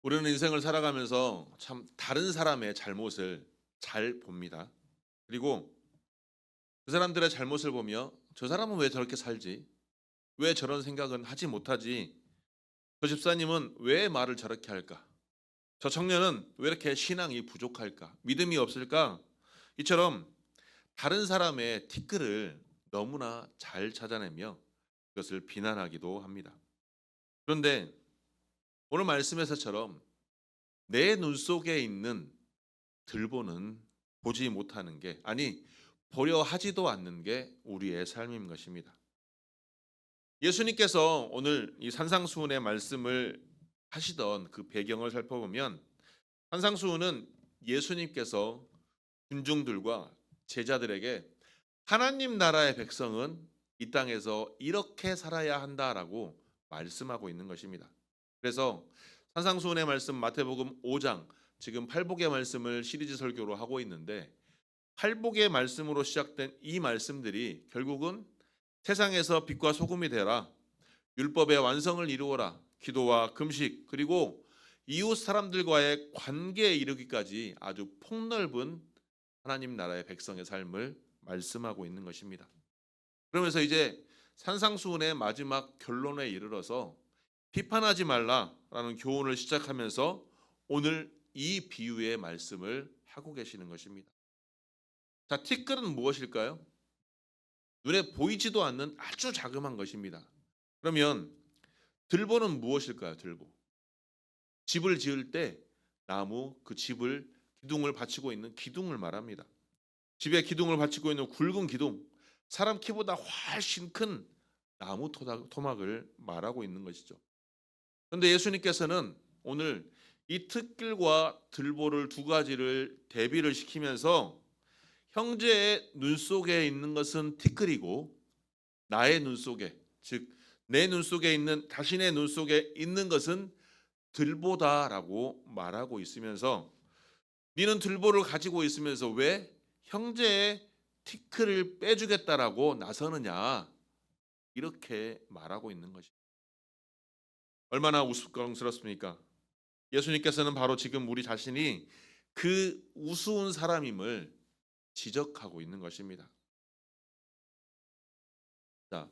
우리는 인생을 살아가면서 참 다른 사람의 잘못을 잘 봅니다. 그리고 그 사람들의 잘못을 보며 저 사람은 왜 저렇게 살지? 왜 저런 생각은 하지 못하지? 저 집사님은 왜 말을 저렇게 할까? 저 청년은 왜 이렇게 신앙이 부족할까? 믿음이 없을까? 이처럼 다른 사람의 티끌을 너무나 잘 찾아내며 그것을 비난하기도 합니다. 그런데 오늘 말씀에서처럼 내 눈 속에 있는 들보는 보지 못하는 게, 아니 보려 하지도 않는 게 우리의 삶인 것입니다. 예수님께서 오늘 이 산상수훈의 말씀을 하시던 그 배경을 살펴보면, 산상수훈은 예수님께서 군중들과 제자들에게 하나님 나라의 백성은 이 땅에서 이렇게 살아야 한다라고 말씀하고 있는 것입니다. 그래서 산상수훈의 말씀 마태복음 5장, 지금 팔복의 말씀을 시리즈 설교로 하고 있는데, 팔복의 말씀으로 시작된 이 말씀들이 결국은 세상에서 빛과 소금이 되라, 율법의 완성을 이루어라, 기도와 금식, 그리고 이웃 사람들과의 관계에 이르기까지 아주 폭넓은 하나님 나라의 백성의 삶을 말씀하고 있는 것입니다. 그러면서 이제 산상수훈의 마지막 결론에 이르러서 비판하지 말라라는 교훈을 시작하면서 오늘 이 비유의 말씀을 하고 계시는 것입니다. 자, 티끌은 무엇일까요? 눈에 보이지도 않는 아주 자그마한 것입니다. 그러면 들보는 무엇일까요? 들보. 집을 지을 때 나무 그 집을 기둥을 받치고 있는 기둥을 말합니다. 집에 기둥을 받치고 있는 굵은 기둥, 사람 키보다 훨씬 큰 나무 토막을 말하고 있는 것이죠. 그런데 예수님께서는 오늘 이 티끌과 들보를 두 가지를 대비를 시키면서 형제의 눈 속에 있는 것은 티끌이고 나의 눈 속에, 즉 내 눈 속에 있는, 자신의 눈 속에 있는 것은 들보다라고 말하고 있으면서, 니는 들보를 가지고 있으면서 왜 형제의 티끌을 빼주겠다라고 나서느냐, 이렇게 말하고 있는 것입니다. 얼마나 우스꽝스럽습니까? 예수님께서는 바로 지금 우리 자신이 그 우스운 사람임을 지적하고 있는 것입니다. 자,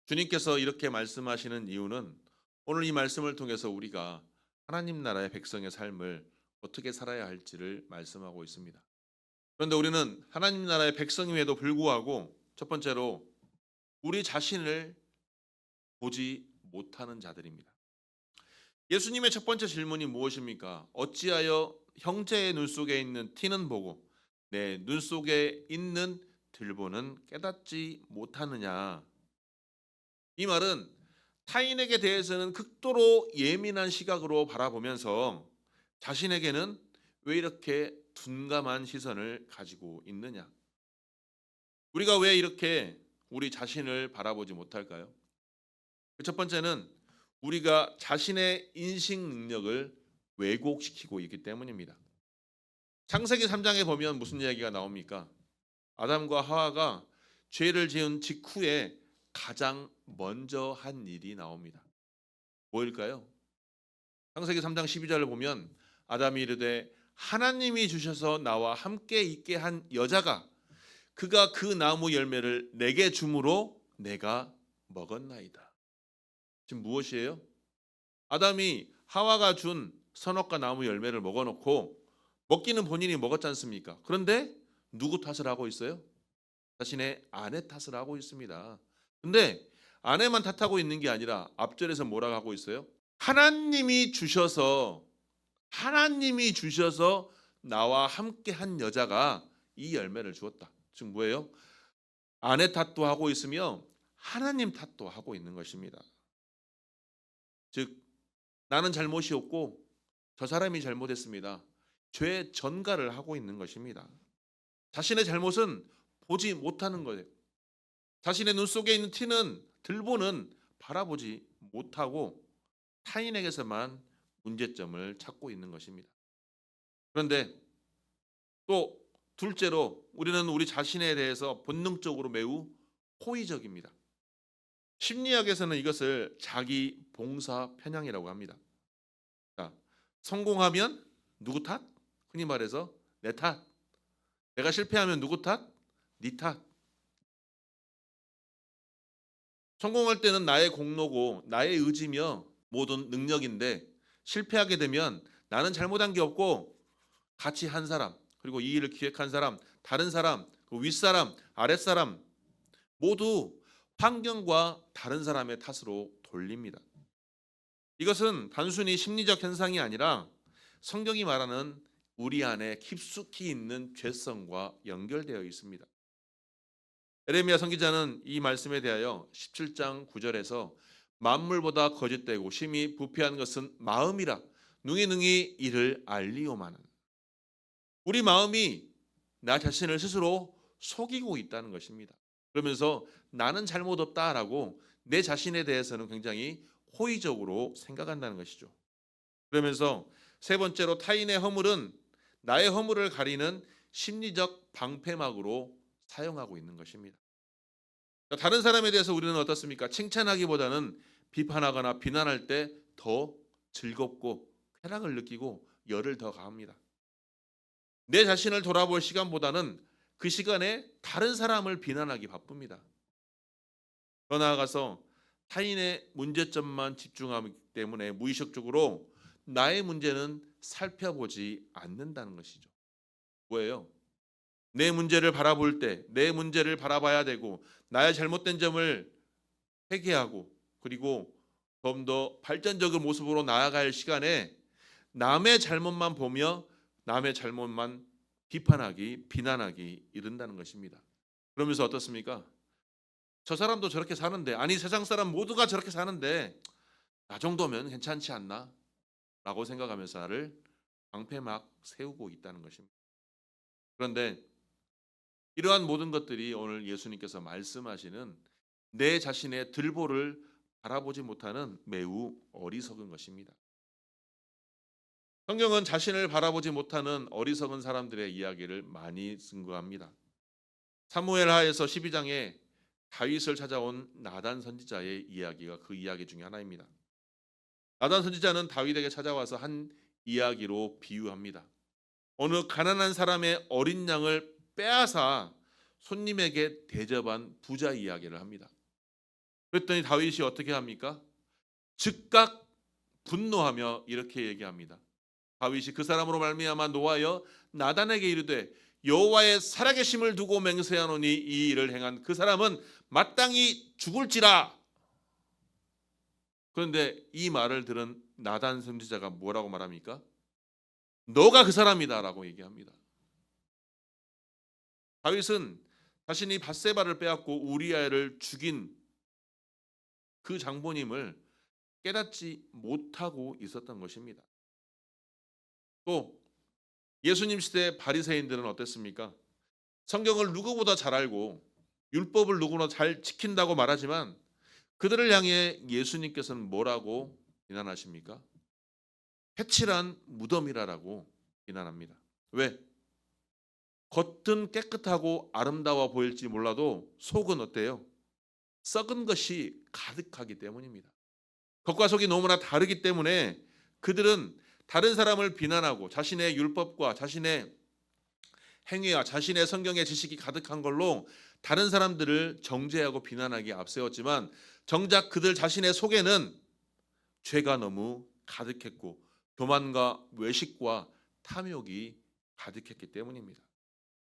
주님께서 이렇게 말씀하시는 이유는 오늘 이 말씀을 통해서 우리가 하나님 나라의 백성의 삶을 어떻게 살아야 할지를 말씀하고 있습니다. 그런데 우리는 하나님 나라의 백성임에도 불구하고 첫 번째로 우리 자신을 보지 못하는 자들입니다. 예수님의 첫 번째 질문이 무엇입니까? 어찌하여 형제의 눈 속에 있는 티는 보고 내 눈 속에 있는 들보는 깨닫지 못하느냐? 이 말은 타인에게 대해서는 극도로 예민한 시각으로 바라보면서 자신에게는 왜 이렇게 둔감한 시선을 가지고 있느냐? 우리가 왜 이렇게 우리 자신을 바라보지 못할까요? 그 첫 번째는 우리가 자신의 인식 능력을 왜곡시키고 있기 때문입니다. 창세기 3장에 보면 무슨 이야기가 나옵니까? 아담과 하와가 죄를 지은 직후에 가장 먼저 한 일이 나옵니다. 뭐일까요? 창세기 3장 12절을 보면 아담이 이르되 하나님이 주셔서 나와 함께 있게 한 여자가 그가 그 나무 열매를 내게 주므로 내가 먹었나이다. 지금 무엇이에요? 아담이 하와가 준 선악과 나무 열매를 먹어놓고 먹기는 본인이 먹었지 않습니까? 그런데 누구 탓을 하고 있어요? 자신의 아내 탓을 하고 있습니다. 근데 아내만 탓하고 있는 게 아니라 앞절에서 뭐라고 하고 있어요? 하나님이 주셔서 나와 함께 한 여자가 이 열매를 주었다. 즉 뭐예요? 아내 탓도 하고 있으며 하나님 탓도 하고 있는 것입니다. 즉 나는 잘못이 없고 저 사람이 잘못했습니다. 죄 전가를 하고 있는 것입니다. 자신의 잘못은 보지 못하는 거예요. 자신의 눈 속에 있는 티는 들보는 바라보지 못하고 타인에게서만 문제점을 찾고 있는 것입니다. 그런데 또 둘째로 우리는 우리 자신에 대해서 본능적으로 매우 호의적입니다. 심리학에서는 이것을 자기 봉사 편향이라고 합니다. 자, 성공하면 누구 탓? 흔히 말해서 내 탓. 내가 실패하면 누구 탓? 네 탓. 성공할 때는 나의 공로고 나의 의지며 모든 능력인데 실패하게 되면 나는 잘못한 게 없고 같이 한 사람, 그리고 이 일을 기획한 사람, 다른 사람, 그 윗사람, 아랫사람 모두 환경과 다른 사람의 탓으로 돌립니다. 이것은 단순히 심리적 현상이 아니라 성경이 말하는 우리 안에 깊숙이 있는 죄성과 연결되어 있습니다. 에레미야 선지자는 이 말씀에 대하여 17장 9절에서 만물보다 거짓되고 심히 부패한 것은 마음이라 능히 이를 알리오마는, 우리 마음이 나 자신을 스스로 속이고 있다는 것입니다. 그러면서 나는 잘못 없다라고 내 자신에 대해서는 굉장히 호의적으로 생각한다는 것이죠. 그러면서 세 번째로 타인의 허물은 나의 허물을 가리는 심리적 방패막으로 사용하고 있는 것입니다. 다른 사람에 대해서 우리는 어떻습니까? 칭찬하기보다는 비판하거나 비난할 때 더 즐겁고 쾌락을 느끼고 열을 더 가합니다. 내 자신을 돌아볼 시간보다는 그 시간에 다른 사람을 비난하기 바쁩니다. 더 나아가서 타인의 문제점만 집중하기 때문에 무의식적으로 나의 문제는 살펴보지 않는다는 것이죠. 뭐예요? 내 문제를 바라볼 때 내 문제를 바라봐야 되고 나의 잘못된 점을 회개하고 그리고 좀 더 발전적인 모습으로 나아갈 시간에 남의 잘못만 보며 남의 잘못만 비판하기, 비난하기 이른다는 것입니다. 그러면서 어떻습니까? 저 사람도 저렇게 사는데, 아니 세상 사람 모두가 저렇게 사는데 나 정도면 괜찮지 않나? 라고 생각하면서 나를 방패막 세우고 있다는 것입니다. 그런데 이러한 모든 것들이 오늘 예수님께서 말씀하시는 내 자신의 들보를 바라보지 못하는 매우 어리석은 것입니다. 성경은 자신을 바라보지 못하는 어리석은 사람들의 이야기를 많이 증거합니다. 사무엘하에서 12장에 다윗을 찾아온 나단 선지자의 이야기가 그 이야기 중에 하나입니다. 나단 선지자는 다윗에게 찾아와서 한 이야기로 비유합니다. 어느 가난한 사람의 어린 양을 빼앗아 손님에게 대접한 부자 이야기를 합니다. 그랬더니 다윗이 어떻게 합니까? 즉각 분노하며 이렇게 얘기합니다. 다윗이 그 사람으로 말미암아 노하여 나단에게 이르되 여호와의 살아계심을 두고 맹세하노니 이 일을 행한 그 사람은 마땅히 죽을지라. 그런데 이 말을 들은 나단 선지자가 뭐라고 말합니까? 너가 그 사람이다라고 얘기합니다. 다윗은 자신이 밧세바를 빼앗고 우리아를 죽인 그 장본임을 깨닫지 못하고 있었던 것입니다. 또 예수님 시대 바리새인들은 어땠습니까? 성경을 누구보다 잘 알고 율법을 누구보다 잘 지킨다고 말하지만 그들을 향해 예수님께서는 뭐라고 비난하십니까? 회칠한 무덤이라고 비난합니다. 왜? 겉은 깨끗하고 아름다워 보일지 몰라도 속은 어때요? 썩은 것이 가득하기 때문입니다. 겉과 속이 너무나 다르기 때문에 그들은 다른 사람을 비난하고 자신의 율법과 자신의 행위와 자신의 성경의 지식이 가득한 걸로 다른 사람들을 정죄하고 비난하기에 앞세웠지만 정작 그들 자신의 속에는 죄가 너무 가득했고 교만과 외식과 탐욕이 가득했기 때문입니다.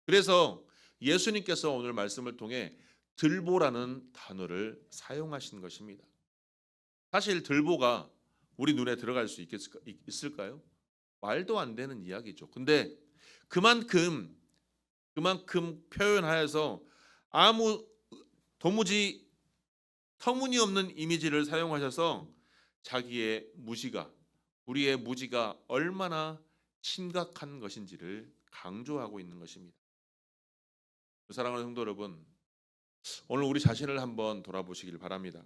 그래서 예수님께서 오늘 말씀을 통해 들보라는 단어를 사용하신 것입니다. 사실 들보가 우리 눈에 들어갈 수 있을까요? 말도 안 되는 이야기죠. 근데 그만큼 표현하여서 도무지 터무니없는 이미지를 사용하셔서 자기의 무지가, 우리의 무지가 얼마나 심각한 것인지를 강조하고 있는 것입니다. 사랑하는 성도 여러분, 오늘 우리 자신을 한번 돌아보시길 바랍니다.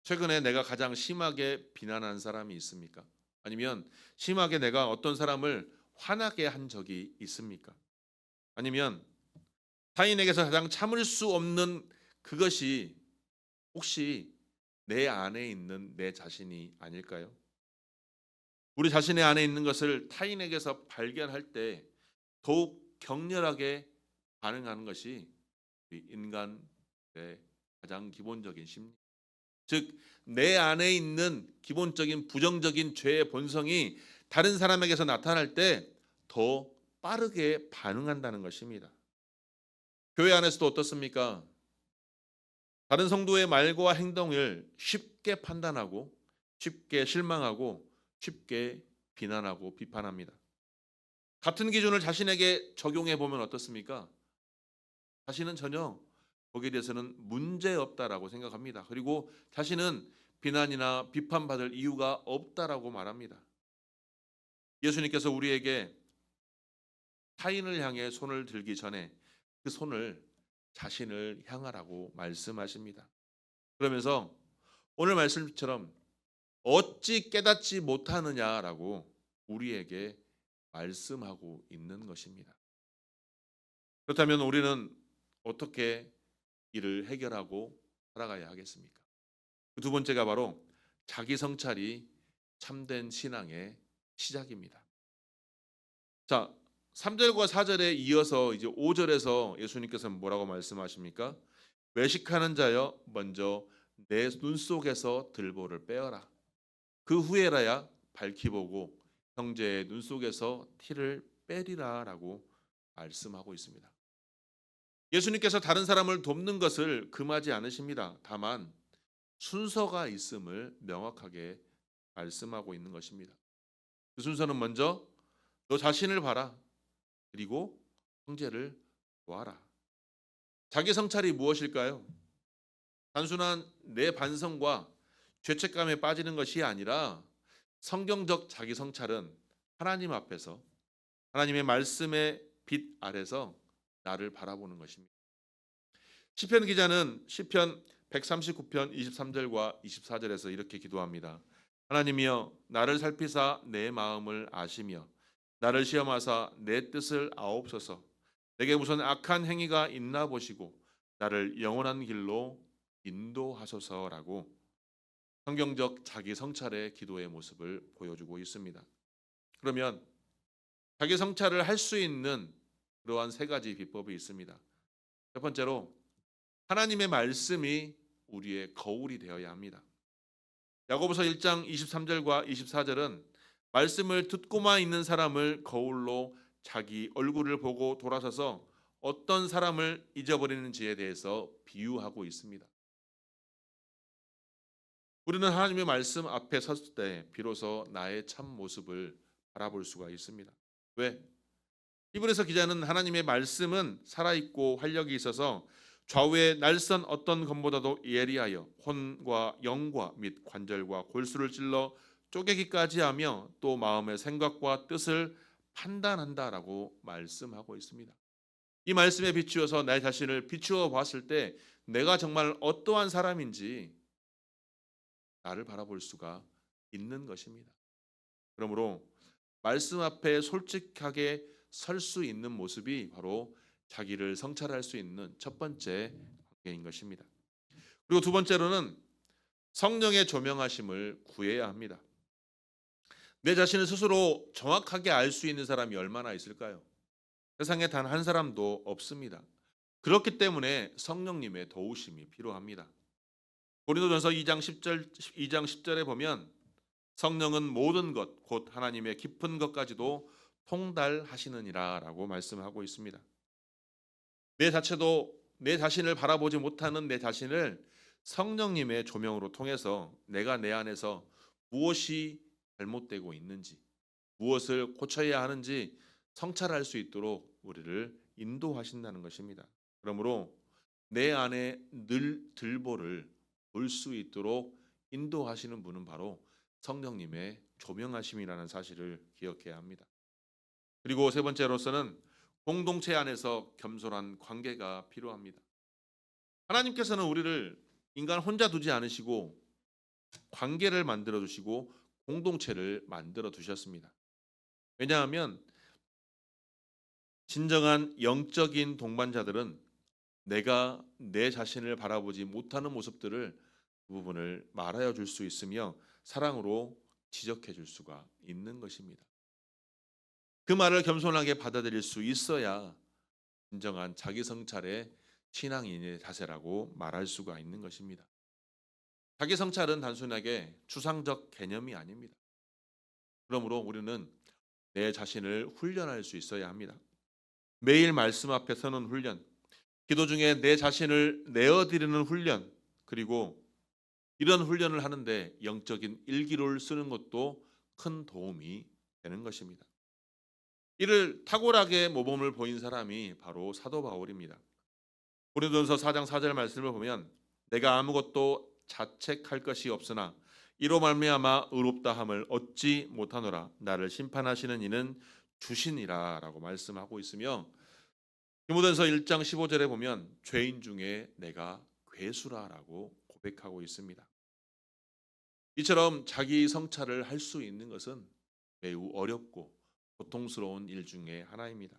최근에 내가 가장 심하게 비난한 사람이 있습니까? 아니면 심하게 내가 어떤 사람을 화나게 한 적이 있습니까? 아니면 타인에게서 가장 참을 수 없는 그것이 혹시 내 안에 있는 내 자신이 아닐까요? 우리 자신의 안에 있는 것을 타인에게서 발견할 때 더욱 격렬하게 반응하는 것이 우리 인간의 가장 기본적인 심리. 즉, 내 안에 있는 기본적인 부정적인 죄의 본성이 다른 사람에게서 나타날 때 더 빠르게 반응한다는 것입니다. 교회 안에서도 어떻습니까? 다른 성도의 말과 행동을 쉽게 판단하고 쉽게 실망하고 쉽게 비난하고 비판합니다. 같은 기준을 자신에게 적용해 보면 어떻습니까? 자신은 전혀 거기에 대해서는 문제 없다라고 생각합니다. 그리고 자신은 비난이나 비판받을 이유가 없다라고 말합니다. 예수님께서 우리에게 타인을 향해 손을 들기 전에 그 손을 자신을 향하라고 말씀하십니다. 그러면서 오늘 말씀처럼 어찌 깨닫지 못하느냐라고 우리에게 말씀하고 있는 것입니다. 그렇다면 우리는 어떻게 이를 해결하고 살아가야 하겠습니까? 두 번째가 바로 자기 성찰이 참된 신앙의 시작입니다. 자, 3절과 4절에 이어서 이제 5절에서 예수님께서는 뭐라고 말씀하십니까? 외식하는 자여 먼저 내 눈 속에서 들보를 빼어라. 그 후에라야 밝히 보고 형제의 눈 속에서 티를 빼리라라고 말씀하고 있습니다. 예수님께서 다른 사람을 돕는 것을 금하지 않으십니다. 다만 순서가 있음을 명확하게 말씀하고 있는 것입니다. 그 순서는 먼저 너 자신을 봐라. 그리고 형제를 도와라. 자기 성찰이 무엇일까요? 단순한 내 반성과 죄책감에 빠지는 것이 아니라 성경적 자기 성찰은 하나님 앞에서 하나님의 말씀의 빛 아래서 나를 바라보는 것입니다. 시편 기자는 시편 139편 23절과 24절에서 이렇게 기도합니다. 하나님이여 나를 살피사 내 마음을 아시며 나를 시험하사 내 뜻을 아옵소서. 내게 무슨 악한 행위가 있나 보시고 나를 영원한 길로 인도하소서라고 성경적 자기 성찰의 기도의 모습을 보여주고 있습니다. 그러면 자기 성찰을 할 수 있는 그러한 세 가지 비법이 있습니다. 첫 번째로 하나님의 말씀이 우리의 거울이 되어야 합니다. 야고보서 1장 23절과 24절은 말씀을 듣고만 있는 사람을 거울로 자기 얼굴을 보고 돌아서서 어떤 사람을 잊어버리는지에 대해서 비유하고 있습니다. 우리는 하나님의 말씀 앞에 섰을 때 비로소 나의 참 모습을 바라볼 수가 있습니다. 왜? 히브리서 기자는 하나님의 말씀은 살아있고 활력이 있어서 좌우에 날선 어떤 검보다도 예리하여 혼과 영과 및 관절과 골수를 찔러 쪼개기까지 하며 또 마음의 생각과 뜻을 판단한다라고 말씀하고 있습니다. 이 말씀에 비추어서 내 자신을 비추어 봤을 때 내가 정말 어떠한 사람인지 나를 바라볼 수가 있는 것입니다. 그러므로 말씀 앞에 솔직하게 설 수 있는 모습이 바로 자기를 성찰할 수 있는 첫 번째 관계인 것입니다. 그리고 두 번째로는 성령의 조명하심을 구해야 합니다. 내 자신을 스스로 정확하게 알 수 있는 사람이 얼마나 있을까요? 세상에 단 한 사람도 없습니다. 그렇기 때문에 성령님의 도우심이 필요합니다. 고린도전서 2장 10절에 보면 성령은 모든 것 곧 하나님의 깊은 것까지도 통달하시느니라라고 말씀하고 있습니다. 내 자체도 내 자신을 바라보지 못하는 내 자신을 성령님의 조명으로 통해서 내가 내 안에서 무엇이 잘못되고 있는지, 무엇을 고쳐야 하는지 성찰할 수 있도록 우리를 인도하신다는 것입니다. 그러므로 내 안에 늘 들보를 볼 수 있도록 인도하시는 분은 바로 성령님의 조명하심이라는 사실을 기억해야 합니다. 그리고 세 번째로서는 공동체 안에서 겸손한 관계가 필요합니다. 하나님께서는 우리를 인간 혼자 두지 않으시고 관계를 만들어 주시고 공동체를 만들어 두셨습니다. 왜냐하면 진정한 영적인 동반자들은 내가 내 자신을 바라보지 못하는 모습들을 그 부분을 말하여 줄 수 있으며 사랑으로 지적해 줄 수가 있는 것입니다. 그 말을 겸손하게 받아들일 수 있어야 진정한 자기 성찰의 신앙인의 자세라고 말할 수가 있는 것입니다. 자기 성찰은 단순하게 추상적 개념이 아닙니다. 그러므로 우리는 내 자신을 훈련할 수 있어야 합니다. 매일 말씀 앞에 서는 훈련, 기도 중에 내 자신을 내어드리는 훈련, 그리고 이런 훈련을 하는데 영적인 일기를 쓰는 것도 큰 도움이 되는 것입니다. 이를 탁월하게 모범을 보인 사람이 바로 사도 바울입니다. 고린도전서 4장 4절 말씀을 보면 내가 아무것도 자책할 것이 없으나 이로 말미암아 의롭다함을 얻지 못하노라 나를 심판하시는 이는 주시니라라고 말씀하고 있으며 디모데전서 1장 15절에 보면 죄인 중에 내가 괴수라라고 고백하고 있습니다. 이처럼 자기 성찰을 할 수 있는 것은 매우 어렵고 고통스러운 일 중에 하나입니다.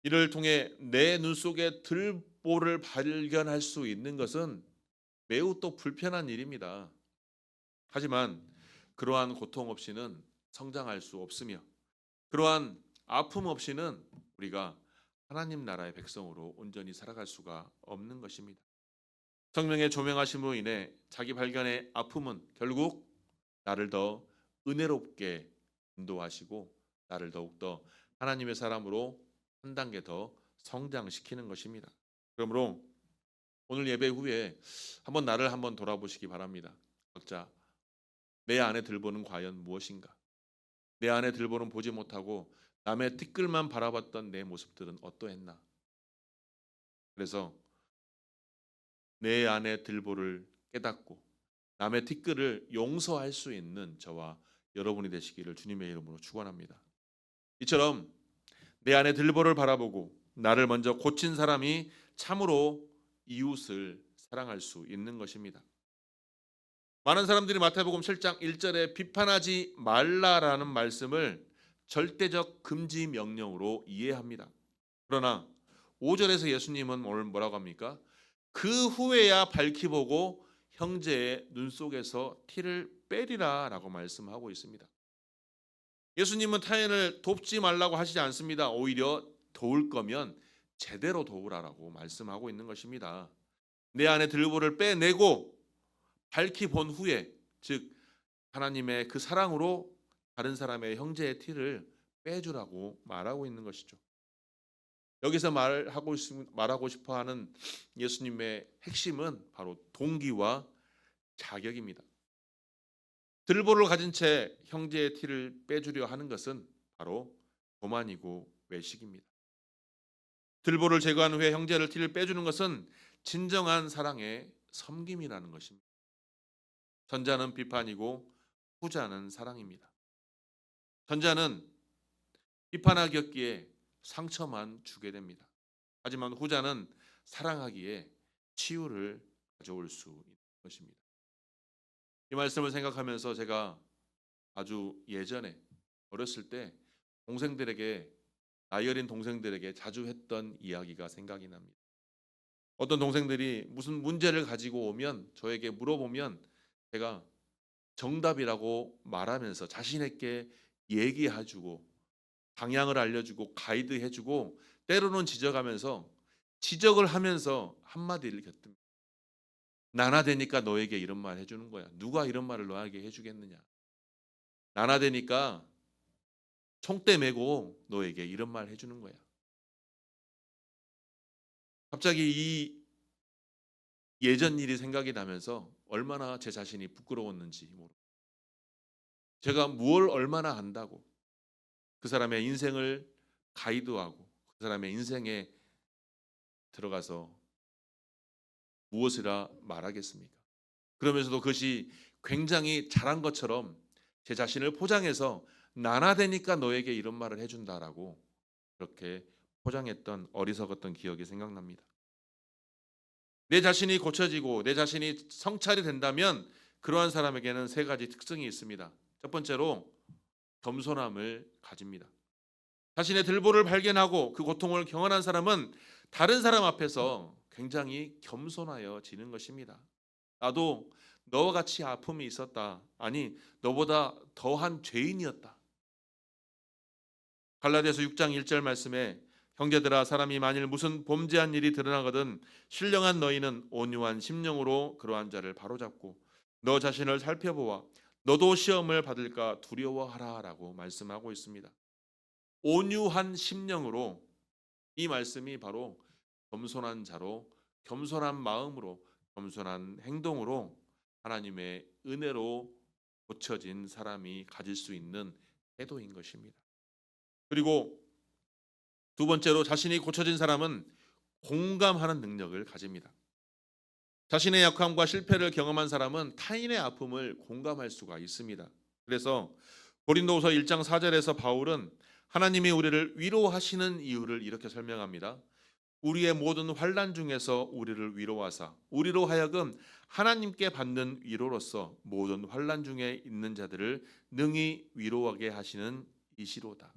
이를 통해 내 눈 속에 들보를 발견할 수 있는 것은 매우 또 불편한 일입니다. 하지만 그러한 고통 없이는 성장할 수 없으며 그러한 아픔 없이는 우리가 하나님 나라의 백성으로 온전히 살아갈 수가 없는 것입니다. 성령의 조명하심으로 인해 자기 발견의 아픔은 결국 나를 더 은혜롭게 인도하시고 나를 더욱더 하나님의 사람으로 한 단계 더 성장시키는 것입니다. 그러므로 오늘 예배 후에 나를 한번 돌아보시기 바랍니다. 각자 내 안에 들보는 과연 무엇인가? 내 안에 들보는 보지 못하고 남의 티끌만 바라봤던 내 모습들은 어떠했나? 그래서 내 안에 들보를 깨닫고 남의 티끌을 용서할 수 있는 저와 여러분이 되시기를 주님의 이름으로 축원합니다. 이처럼 내 안에 들보를 바라보고 나를 먼저 고친 사람이 참으로 이웃을 사랑할 수 있는 것입니다. 많은 사람들이 마태복음 7장 1절에 비판하지 말라라는 말씀을 절대적 금지 명령으로 이해합니다. 그러나 5절에서 예수님은 오늘 뭐라고 합니까? 그 후에야 밝히 보고 형제의 눈 속에서 티를 빼리라 라고 말씀하고 있습니다. 예수님은 타인을 돕지 말라고 하시지 않습니다. 오히려 도울 거면 제대로 도우라라고 말씀하고 있는 것입니다. 내 안에 들보를 빼내고 밝히 본 후에, 즉 하나님의 그 사랑으로 다른 사람의 형제의 티를 빼주라고 말하고 있는 것이죠. 여기서 말하고 싶어하는 예수님의 핵심은 바로 동기와 자격입니다. 들보를 가진 채 형제의 티를 빼주려 하는 것은 바로 교만이고 외식입니다. 들보를 제거한 후에 형제를 티를 빼주는 것은 진정한 사랑의 섬김이라는 것입니다. 전자는 비판이고 후자는 사랑입니다. 전자는 비판하기에 상처만 주게 됩니다. 하지만 후자는 사랑하기에 치유를 가져올 수 있는 것입니다. 이 말씀을 생각하면서 제가 아주 예전에 어렸을 때 나이 어린 동생들에게 자주 했던 이야기가 생각이 납니다. 어떤 동생들이 무슨 문제를 가지고 오면 저에게 물어보면 제가 정답이라고 말하면서 자신 있게 얘기해주고 방향을 알려주고 가이드해주고 때로는 지적을 하면서 한마디를 곁듭니다. 나나되니까 너에게 이런 말 해주는 거야. 누가 이런 말을 너에게 해주겠느냐. 나나되니까 총대 메고 너에게 이런 말 해주는 거야. 갑자기 이 예전 일이 생각이 나면서 얼마나 제 자신이 부끄러웠는지 모르겠어요. 제가 무엇을 얼마나 안다고 그 사람의 인생을 가이드하고 그 사람의 인생에 들어가서 무엇이라 말하겠습니까? 그러면서도 그것이 굉장히 잘한 것처럼 제 자신을 포장해서 나나되니까 너에게 이런 말을 해준다라고 그렇게 포장했던 어리석었던 기억이 생각납니다. 내 자신이 고쳐지고 내 자신이 성찰이 된다면 그러한 사람에게는 세 가지 특성이 있습니다. 첫 번째로 겸손함을 가집니다. 자신의 들보를 발견하고 그 고통을 경험한 사람은 다른 사람 앞에서 굉장히 겸손하여 지는 것입니다. 나도 너와 같이 아픔이 있었다. 아니, 너보다 더한 죄인이었다. 갈라디아서 6장 1절 말씀에 형제들아 사람이 만일 무슨 범죄한 일이 드러나거든 신령한 너희는 온유한 심령으로 그러한 자를 바로잡고 너 자신을 살펴보아 너도 시험을 받을까 두려워하라라고 말씀하고 있습니다. 온유한 심령으로, 이 말씀이 바로 겸손한 자로, 겸손한 마음으로, 겸손한 행동으로 하나님의 은혜로 고쳐진 사람이 가질 수 있는 태도인 것입니다. 그리고 두 번째로 자신이 고쳐진 사람은 공감하는 능력을 가집니다. 자신의 약함과 실패를 경험한 사람은 타인의 아픔을 공감할 수가 있습니다. 그래서 고린도후서 1장 4절에서 바울은 하나님이 우리를 위로하시는 이유를 이렇게 설명합니다. 우리의 모든 환난 중에서 우리를 위로하사 우리로 하여금 하나님께 받는 위로로서 모든 환난 중에 있는 자들을 능히 위로하게 하시는 이시로다.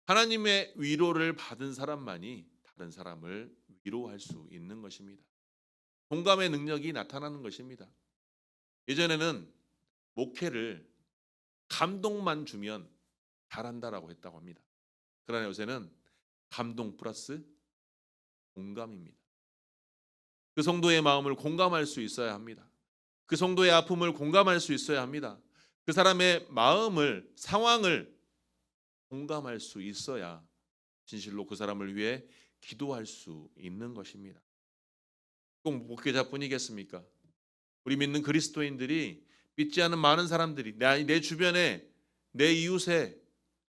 하나님의 위로를 받은 사람만이 다른 사람을 위로할 수 있는 것입니다. 공감의 능력이 나타나는 것입니다. 예전에는 목회를 감동만 주면 잘한다라고 했다고 합니다. 그러나 요새는 감동 플러스 공감입니다. 그 성도의 마음을 공감할 수 있어야 합니다. 그 성도의 아픔을 공감할 수 있어야 합니다. 그 사람의 마음을, 상황을 공감할 수 있어야 진실로 그 사람을 위해 기도할 수 있는 것입니다. 꼭 목회자뿐이겠습니까? 우리 믿는 그리스도인들이, 믿지 않은 많은 사람들이 내 주변에 내 이웃의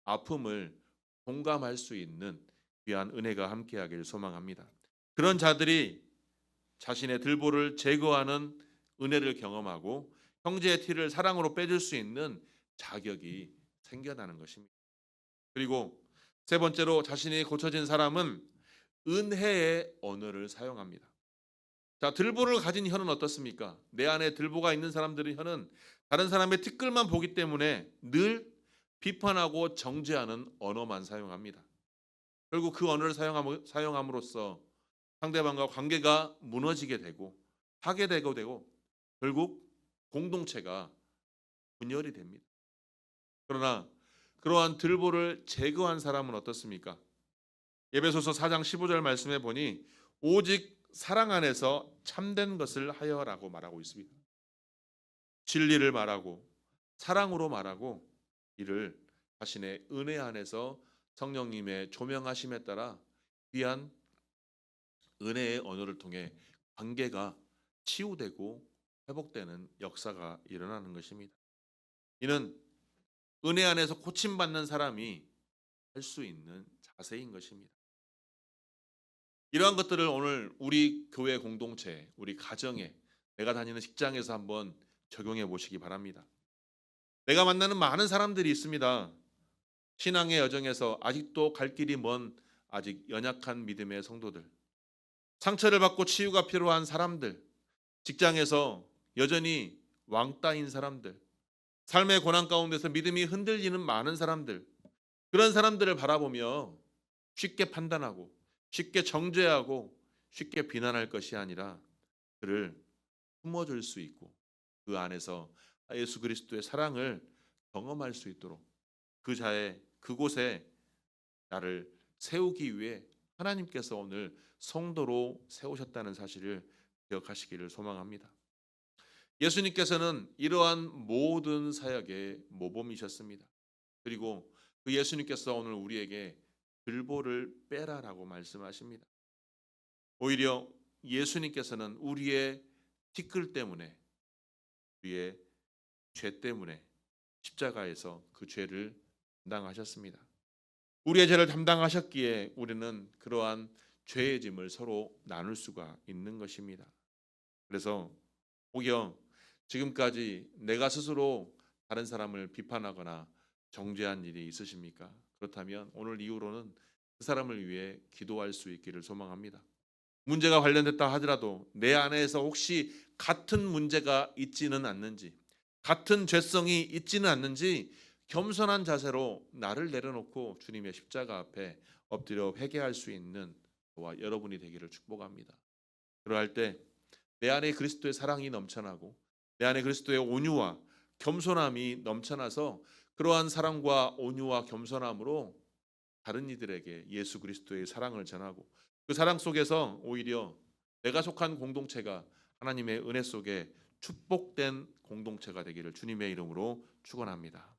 아픔을 공감할 수 있는 귀한 은혜가 함께하길 소망합니다. 그런 자들이 자신의 들보를 제거하는 은혜를 경험하고 형제의 티를 사랑으로 빼줄 수 있는 자격이 생겨나는 것입니다. 그리고 세 번째로 자신이 고쳐진 사람은 은혜의 언어를 사용합니다. 자, 들보를 가진 혀는 어떻습니까? 내 안에 들보가 있는 사람들의 혀는 다른 사람의 티끌만 보기 때문에 늘 비판하고 정죄하는 언어만 사용합니다. 결국 그 언어를 사용함으로써 상대방과 관계가 무너지게 되고 파괴되고 결국 공동체가 분열이 됩니다. 그러나 그러한 들보를 제거한 사람은 어떻습니까? 에베소서 4장 15절 말씀에 보니 오직 사랑 안에서 참된 것을 하여라고 말하고 있습니다. 진리를 말하고 사랑으로 말하고 이를 자신의 은혜 안에서 성령님의 조명하심에 따라 귀한 은혜의 언어를 통해 관계가 치유되고 회복되는 역사가 일어나는 것입니다. 이는 은혜 안에서 고침받는 사람이 할 수 있는 자세인 것입니다. 이러한 것들을 오늘 우리 교회 공동체, 우리 가정에, 내가 다니는 직장에서 한번 적용해 보시기 바랍니다. 내가 만나는 많은 사람들이 있습니다. 신앙의 여정에서 아직도 갈 길이 먼 아직 연약한 믿음의 성도들, 상처를 받고 치유가 필요한 사람들, 직장에서 여전히 왕따인 사람들, 삶의 고난 가운데서 믿음이 흔들리는 많은 사람들, 그런 사람들을 바라보며 쉽게 판단하고 쉽게 정죄하고 쉽게 비난할 것이 아니라 그를 품어줄 수 있고 그 안에서 예수 그리스도의 사랑을 경험할 수 있도록 그곳에 나를 세우기 위해 하나님께서 오늘 성도로 세우셨다는 사실을 기억하시기를 소망합니다. 예수님께서는 이러한 모든 사역의 모범이셨습니다. 그리고 그 예수님께서 오늘 우리에게 들보를 빼라라고 말씀하십니다. 오히려 예수님께서는 우리의 티끌 때문에, 우리의 죄 때문에 십자가에서 그 죄를 담당하셨습니다. 우리의 죄를 담당하셨기에 우리는 그러한 죄의 짐을 서로 나눌 수가 있는 것입니다. 그래서 오히려 지금까지 내가 스스로 다른 사람을 비판하거나 정죄한 일이 있으십니까? 그렇다면 오늘 이후로는 그 사람을 위해 기도할 수 있기를 소망합니다. 문제가 관련됐다 하더라도 내 안에서 혹시 같은 문제가 있지는 않는지, 같은 죄성이 있지는 않는지 겸손한 자세로 나를 내려놓고 주님의 십자가 앞에 엎드려 회개할 수 있는 저와 여러분이 되기를 축복합니다. 그러할 때 내 안에 그리스도의 사랑이 넘쳐나고 내 안에 그리스도의 온유와 겸손함이 넘쳐나서 그러한 사랑과 온유와 겸손함으로 다른 이들에게 예수 그리스도의 사랑을 전하고 그 사랑 속에서 오히려 내가 속한 공동체가 하나님의 은혜 속에 축복된 공동체가 되기를 주님의 이름으로 축원합니다.